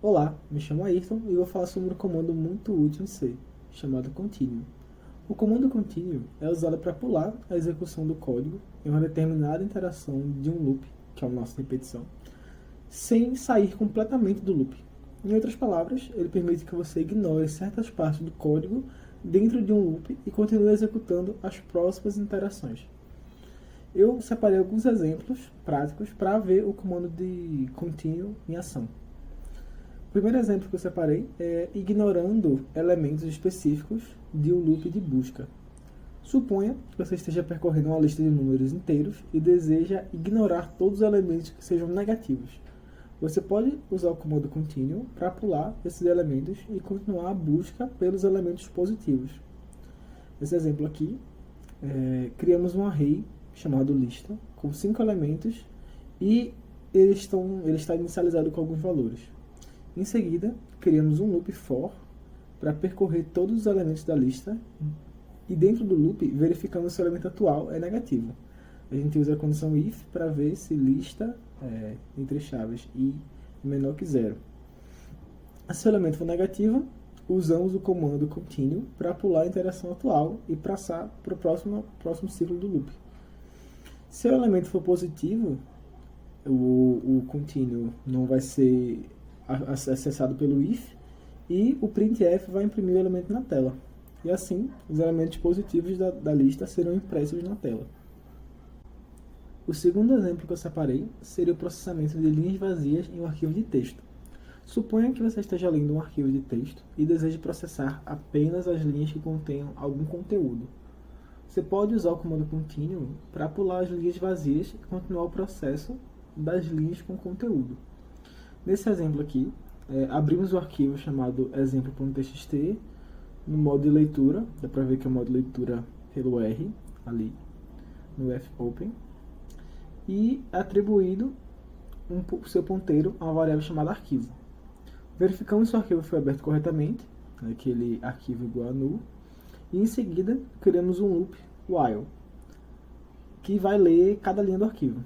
Olá, me chamo Ayrton e vou falar sobre um comando muito útil em C, chamado continue. O comando continue é usado para pular a execução do código em uma determinada interação de um loop, que é a nossa repetição, sem sair completamente do loop. Em outras palavras, ele permite que você ignore certas partes do código dentro de um loop e continue executando as próximas interações. Eu separei alguns exemplos práticos para ver o comando de continue em ação. O primeiro exemplo que eu separei é ignorando elementos específicos de um loop de busca. Suponha que você esteja percorrendo uma lista de números inteiros e deseja ignorar todos os elementos que sejam negativos. Você pode usar o comando continue para pular esses elementos e continuar a busca pelos elementos positivos. Nesse exemplo aqui, criamos um array chamado lista com 5 elementos e ele está inicializado com alguns valores. Em seguida, criamos um loop for para percorrer todos os elementos da lista e dentro do loop verificamos se o elemento atual é negativo. A gente usa a condição if para ver se lista, entre chaves, i menor que 0. Se o elemento for negativo, usamos o comando continue para pular a interação atual e passar para o próximo ciclo do loop. Se o elemento for positivo, o continue não vai ser acessado pelo if e o printf vai imprimir o elemento na tela. E assim, os elementos positivos da lista serão impressos na tela. O segundo exemplo que eu separei seria o processamento de linhas vazias em um arquivo de texto. Suponha que você esteja lendo um arquivo de texto e deseje processar apenas as linhas que contenham algum conteúdo. Você pode usar o comando continue para pular as linhas vazias e continuar o processo das linhas com conteúdo. Nesse exemplo aqui, abrimos o arquivo chamado exemplo.txt no modo de leitura, dá para ver que é o modo de leitura pelo R, ali, no fopen, e atribuído o seu ponteiro a uma variável chamada arquivo. Verificamos se o arquivo foi aberto corretamente, aquele arquivo igual a null, e em seguida criamos um loop while, que vai ler cada linha do arquivo.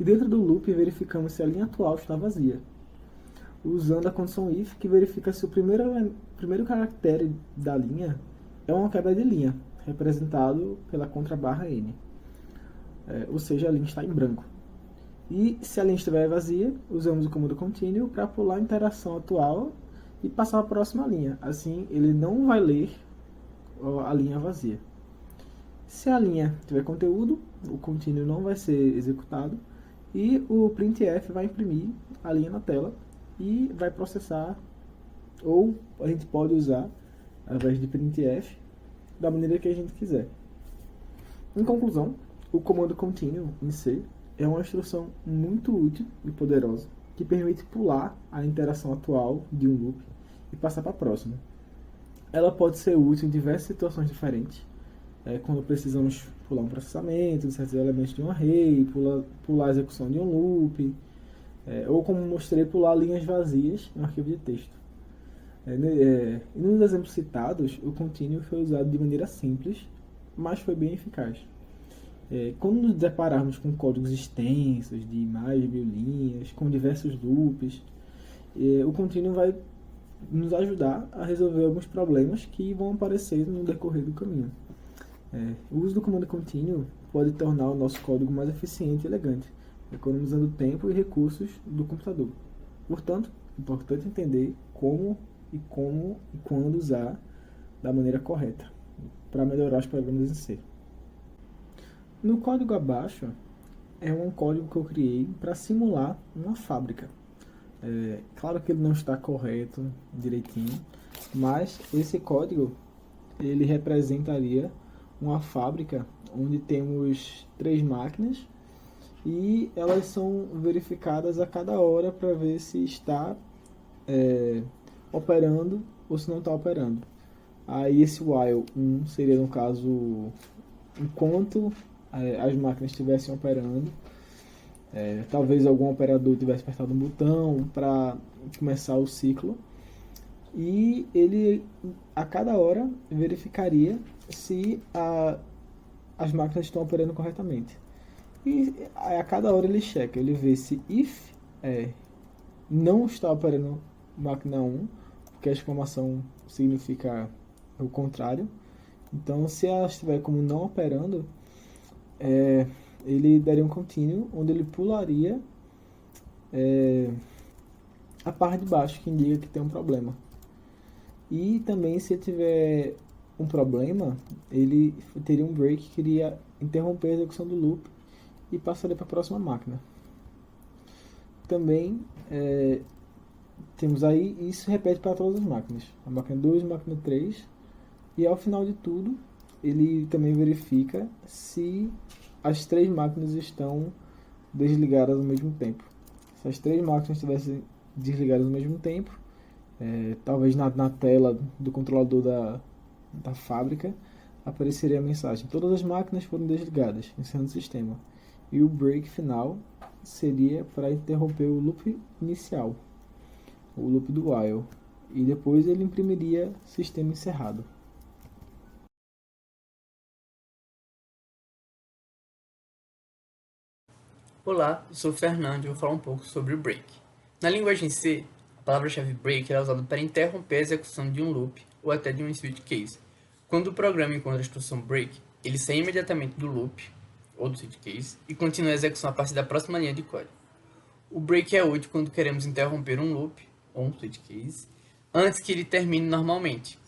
E dentro do loop verificamos se a linha atual está vazia, usando a condição if, que verifica se o primeiro caractere da linha é uma quebra de linha, representado pela contrabarra n. Ou seja, a linha está em branco. E se a linha estiver vazia, usamos o comando continue para pular a interação atual e passar para a próxima linha. Assim, ele não vai ler a linha vazia. Se a linha tiver conteúdo, o continue não vai ser executado e o printf vai imprimir a linha na tela e vai processar, ou a gente pode usar, ao invés de printf, da maneira que a gente quiser. Em conclusão, o comando continue em C é uma instrução muito útil e poderosa que permite pular a interação atual de um loop e passar para a próxima. Ela pode ser útil em diversas situações diferentes, quando precisamos pular um processamento de certos elementos de um array, pular a execução de um loop, ou como mostrei, pular linhas vazias em um arquivo de texto. Nos exemplos citados, o continue foi usado de maneira simples, mas foi bem eficaz. Quando nos depararmos com códigos extensos, de mais de 1000 linhas, com diversos loops, o continue vai nos ajudar a resolver alguns problemas que vão aparecer no decorrer do caminho. O uso do comando continue pode tornar o nosso código mais eficiente e elegante, economizando tempo e recursos do computador. Portanto, é importante entender como e quando usar da maneira correta para melhorar os programas em C. No código abaixo é um código que eu criei para simular uma fábrica. Claro que ele não está correto direitinho, mas esse código ele representaria uma fábrica onde temos 3 máquinas e elas são verificadas a cada hora para ver se está operando ou se não está operando. Aí esse while 1 seria, no caso, enquanto as máquinas estivessem operando, talvez algum operador tivesse apertado um botão para começar o ciclo, e ele a cada hora verificaria se as máquinas estão operando corretamente. E a cada hora ele checa, ele vê se if não está operando máquina 1, porque a exclamação significa o contrário. Então, se ela estiver como não operando, ele daria um contínuo, onde ele pularia a parte de baixo, que indica que tem um problema. E também, se tiver um problema, ele teria um break que iria interromper a execução do loop e passaria para a próxima máquina. Também temos aí, isso repete para todas as máquinas, a máquina 2, a máquina 3, e ao final de tudo, ele também verifica se as 3 máquinas estão desligadas ao mesmo tempo. Se as 3 máquinas estivessem desligadas ao mesmo tempo, talvez na tela do controlador da fábrica, apareceria a mensagem: todas as máquinas foram desligadas, encerrando o sistema. E o break final seria para interromper o loop inicial, o loop do while. E depois ele imprimiria sistema encerrado. Olá, eu sou o Fernando e vou falar um pouco sobre o break. Na linguagem C, a palavra-chave break é usada para interromper a execução de um loop ou até de um switch case. Quando o programa encontra a instrução break, ele sai imediatamente do loop ou do switch case e continua a execução a partir da próxima linha de código. O break é útil quando queremos interromper um loop ou um switch case antes que ele termine normalmente.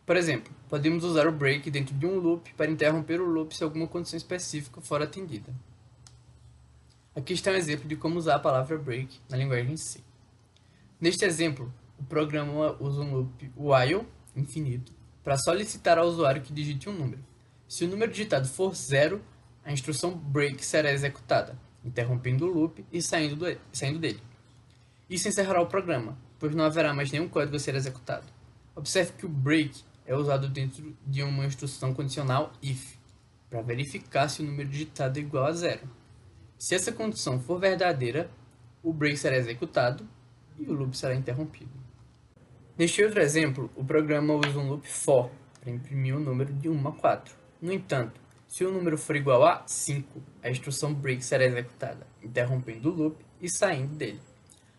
Por exemplo, podemos usar o break dentro de um loop para interromper o loop se alguma condição específica for atendida. Aqui está um exemplo de como usar a palavra break na linguagem C. Neste exemplo, o programa usa um loop while, infinito, para solicitar ao usuário que digite um número. Se o número digitado for 0, a instrução break será executada, interrompendo o loop e saindo dele. Isso encerrará o programa, pois não haverá mais nenhum código a ser executado. Observe que o break é usado dentro de uma instrução condicional if, para verificar se o número digitado é igual a 0. Se essa condição for verdadeira, o break será executado e o loop será interrompido. Neste outro exemplo, o programa usa um loop for para imprimir o número de 1 a 4. No entanto, se o número for igual a 5, a instrução break será executada, interrompendo o loop e saindo dele.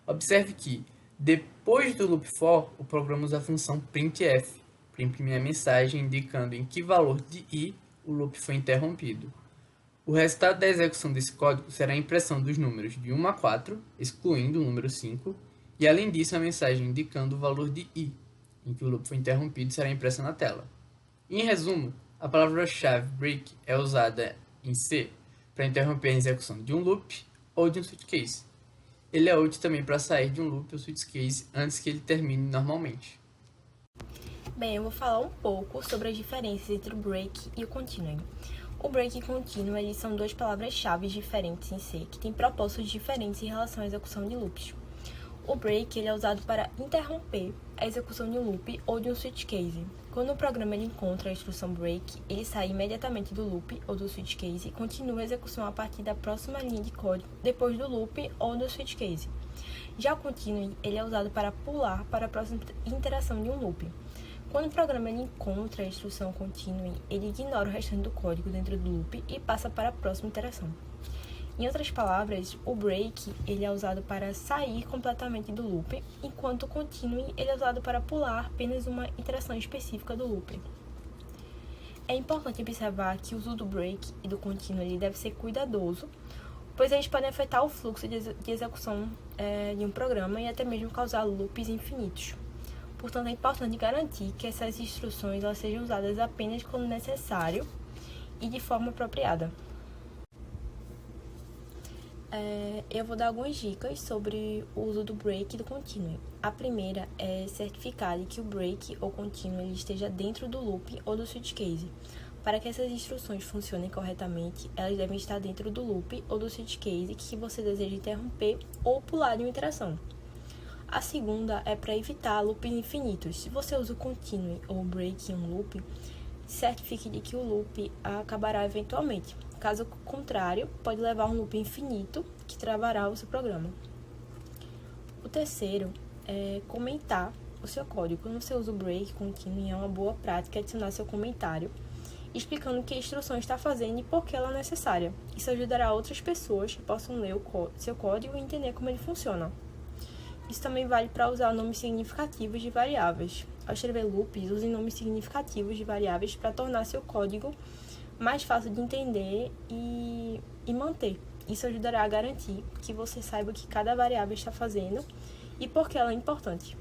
Observe que, depois do loop for, o programa usa a função printf para imprimir a mensagem indicando em que valor de i o loop foi interrompido. O resultado da execução desse código será a impressão dos números de 1 a 4, excluindo o número 5, e além disso a mensagem indicando o valor de i, em que o loop foi interrompido, será impressa na tela. Em resumo, a palavra-chave break é usada em C para interromper a execução de um loop ou de um switch case. Ele é útil também para sair de um loop ou switch case antes que ele termine normalmente. Bem, eu vou falar um pouco sobre as diferenças entre o break e o continuing. O break e contínuo, eles são 2 palavras-chave diferentes em C, que têm propósitos diferentes em relação à execução de loops. O break ele é usado para interromper a execução de um loop ou de um switch case. Quando o programa ele encontra a instrução break, ele sai imediatamente do loop ou do switch case e continua a execução a partir da próxima linha de código, depois do loop ou do switch case. Já o continuing, ele é usado para pular para a próxima interação de um loop. Quando o programa ele encontra a instrução continuing, ele ignora o restante do código dentro do loop e passa para a próxima interação. Em outras palavras, o break ele é usado para sair completamente do loop, enquanto o continuing ele é usado para pular apenas uma interação específica do loop. É importante observar que o uso do break e do continuing ele deve ser cuidadoso, pois eles podem afetar o fluxo de execução de um programa e até mesmo causar loops infinitos. Portanto, é importante garantir que essas instruções elas sejam usadas apenas quando necessário e de forma apropriada. Eu vou dar algumas dicas sobre o uso do break e do continuing. A primeira é certificar que o break ou continuing esteja dentro do loop ou do switch case. Para que essas instruções funcionem corretamente, elas devem estar dentro do loop ou do switch case que você deseja interromper ou pular de uma interação. A segunda é para evitar loops infinitos. Se você usa o continuing ou break em um loop, certifique de que o loop acabará eventualmente. Caso contrário, pode levar a um loop infinito que travará o seu programa. O terceiro é comentar o seu código. Quando você usa o break continuing, é uma boa prática adicionar seu comentário, explicando que a instrução está fazendo e por que ela é necessária. Isso ajudará outras pessoas que possam ler seu código e entender como ele funciona. Isso também vale para usar nomes significativos de variáveis. Ao escrever loops, use nomes significativos de variáveis para tornar seu código mais fácil de entender e manter. Isso ajudará a garantir que você saiba o que cada variável está fazendo e por que ela é importante.